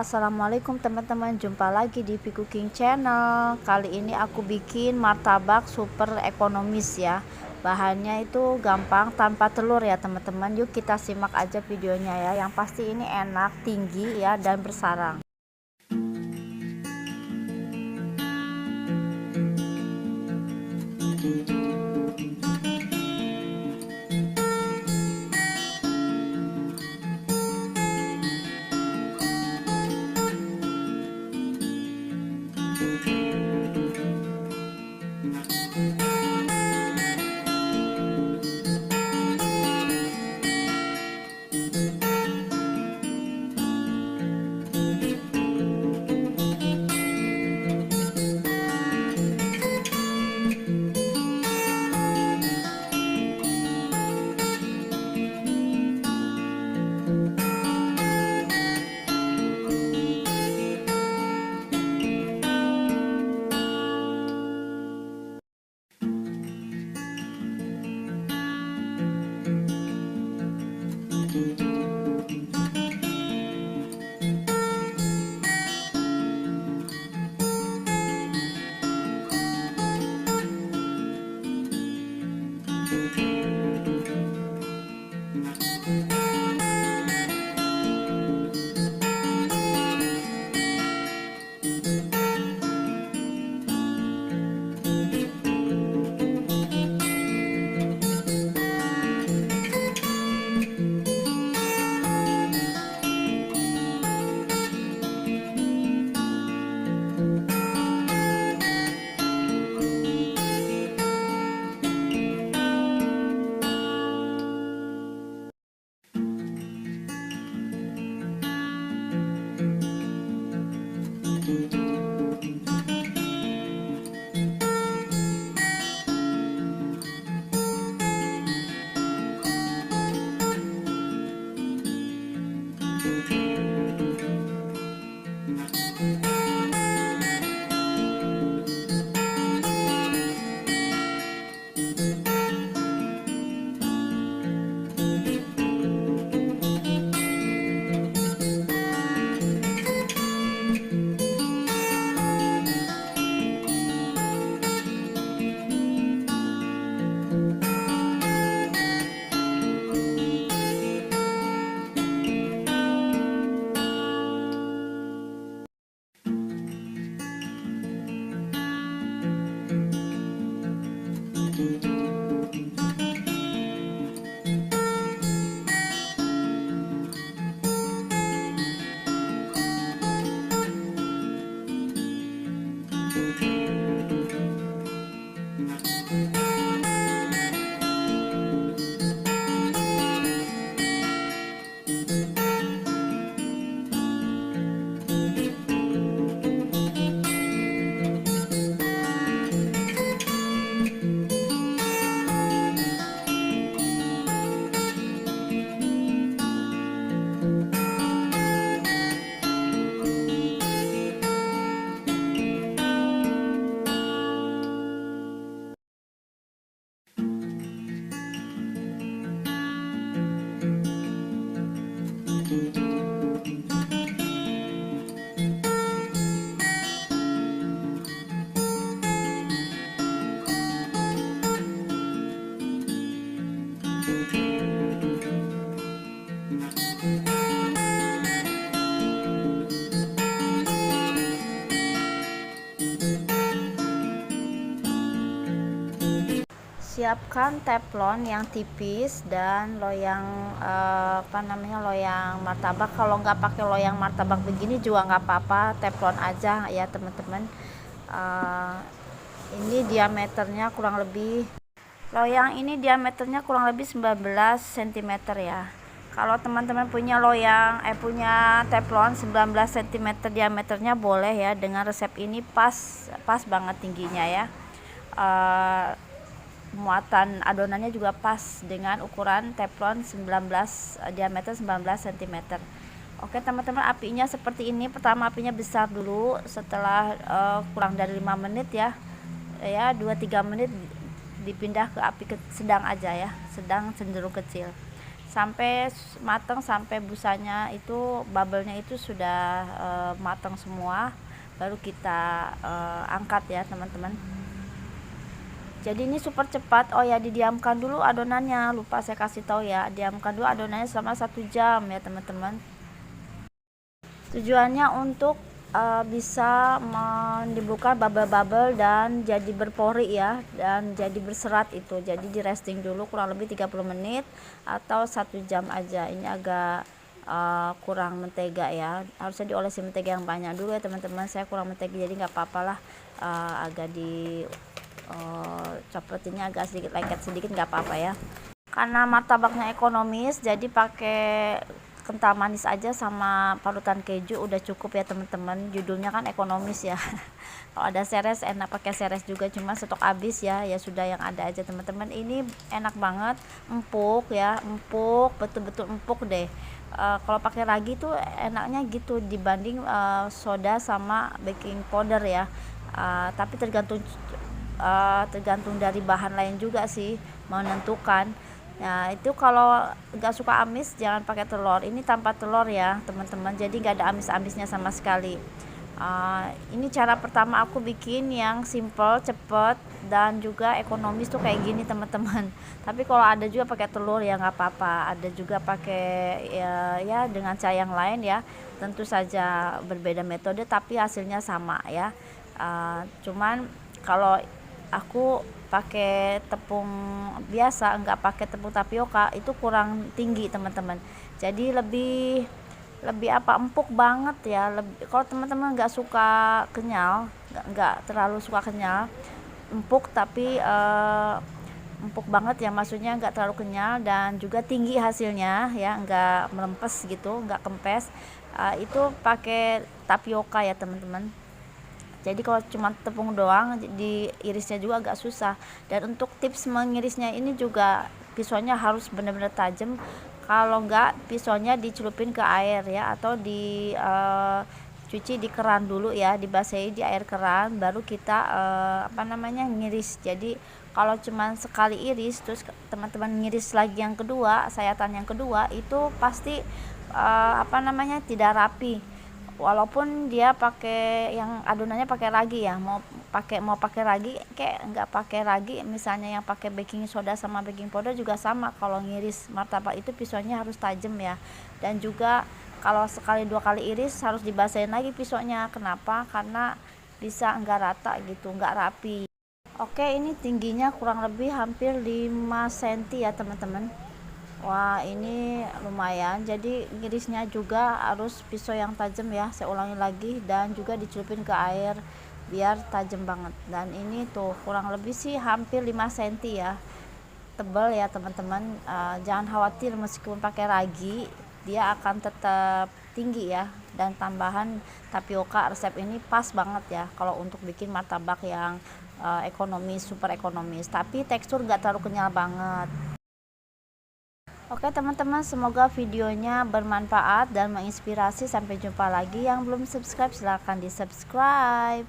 Assalamualaikum teman-teman, jumpa lagi di Pi Cooking Channel. Kali ini aku bikin martabak super ekonomis ya. Bahannya itu gampang, tanpa telur ya teman-teman. Yuk kita simak aja videonya ya. Yang pasti ini enak, tinggi ya, dan bersarang. Siapkan teflon yang tipis dan loyang loyang martabak. Kalau nggak pakai loyang martabak begini juga nggak apa-apa, teflon aja ya teman-teman. Ini diameternya kurang lebih, loyang ini diameternya kurang lebih 19 cm ya. Kalau teman-teman punya punya teflon 19 cm diameternya boleh ya. Dengan resep ini pas banget tingginya ya. Muatan adonannya juga pas dengan ukuran teflon 19 diameter 19 cm. Oke teman-teman, apinya seperti ini. Pertama apinya besar dulu, setelah kurang dari 5 menit ya 2-3 menit dipindah ke api sedang aja ya, sedang cenderung kecil. sampai matang, sampai busanya itu bubble-nya itu sudah matang semua, baru kita angkat ya teman-teman. Jadi ini super cepat. Oh ya, didiamkan dulu adonannya, lupa saya kasih tahu ya, diamkan dulu adonannya selama 1 jam ya teman-teman. Tujuannya untuk bisa menimbulkan bubble-bubble dan jadi berpori ya, dan jadi berserat itu. Jadi di resting dulu kurang lebih 30 menit atau 1 jam aja. Ini agak kurang mentega ya, harusnya diolesi mentega yang banyak dulu ya teman-teman. Saya kurang mentega jadi nggak apa-apalah, agak di coplotinnya agak sedikit lengket sedikit, nggak apa-apa ya. Karena martabaknya ekonomis, jadi pakai kental manis aja sama parutan keju udah cukup ya teman-teman. Judulnya kan ekonomis ya. Kalau ada seres enak pakai seres juga, cuma stok habis ya, ya sudah yang ada aja teman-teman. Ini enak banget, empuk ya, empuk, betul-betul empuk deh. Kalau pakai ragi tuh enaknya gitu dibanding soda sama baking powder ya. Tapi tergantung dari bahan lain juga sih menentukan. Nah itu kalau nggak suka amis jangan pakai telur, ini tanpa telur ya teman-teman, jadi nggak ada amis-amisnya sama sekali. Ini cara pertama aku bikin yang simple, cepet, dan juga ekonomis tuh kayak gini teman-teman. Tapi kalau ada juga pakai telur ya nggak apa-apa, ada juga pakai ya dengan cara yang lain ya, tentu saja berbeda metode tapi hasilnya sama ya. Cuman kalau aku pakai tepung biasa, nggak pakai tepung tapioka, itu kurang tinggi teman-teman, jadi lebih empuk banget ya. Kalau teman-teman nggak suka kenyal, nggak terlalu suka kenyal, empuk tapi empuk banget ya, maksudnya nggak terlalu kenyal dan juga tinggi hasilnya ya, nggak melempes gitu, nggak kempes. Itu pakai tapioka ya teman-teman. Jadi kalau cuma tepung doang, diirisnya juga agak susah. Dan untuk tips mengirisnya ini juga pisaunya harus benar-benar tajam. Kalau enggak, pisaunya dicelupin ke air ya, atau cuci di keran dulu ya, dibasahi di air keran, baru kita ngiris. Jadi kalau cuma sekali iris terus teman-teman ngiris lagi yang kedua, sayatan yang kedua, itu pasti tidak rapi. Walaupun dia pakai yang adonannya pakai ragi ya, mau pakai ragi kayak nggak pakai ragi, misalnya yang pakai baking soda sama baking powder juga sama. Kalau ngiris martabak itu pisaunya harus tajam ya, dan juga kalau sekali 2 kali iris harus dibasahin lagi pisaunya. Kenapa? Karena bisa nggak rata gitu, nggak rapi. Oke, ini tingginya kurang lebih hampir 5 cm ya teman-teman. Wah ini lumayan, jadi ngirisnya juga harus pisau yang tajam ya, saya ulangi lagi, dan juga dicelupin ke air biar tajam banget. Dan ini tuh kurang lebih sih hampir 5 cm ya, tebal ya teman-teman. Jangan khawatir, meskipun pakai ragi dia akan tetap tinggi ya. Dan tambahan tapioka, resep ini pas banget ya kalau untuk bikin martabak yang ekonomis, super ekonomis, tapi tekstur gak terlalu kenyal banget. Oke teman-teman, semoga videonya bermanfaat dan menginspirasi. Sampai jumpa lagi. Yang belum subscribe silahkan di subscribe.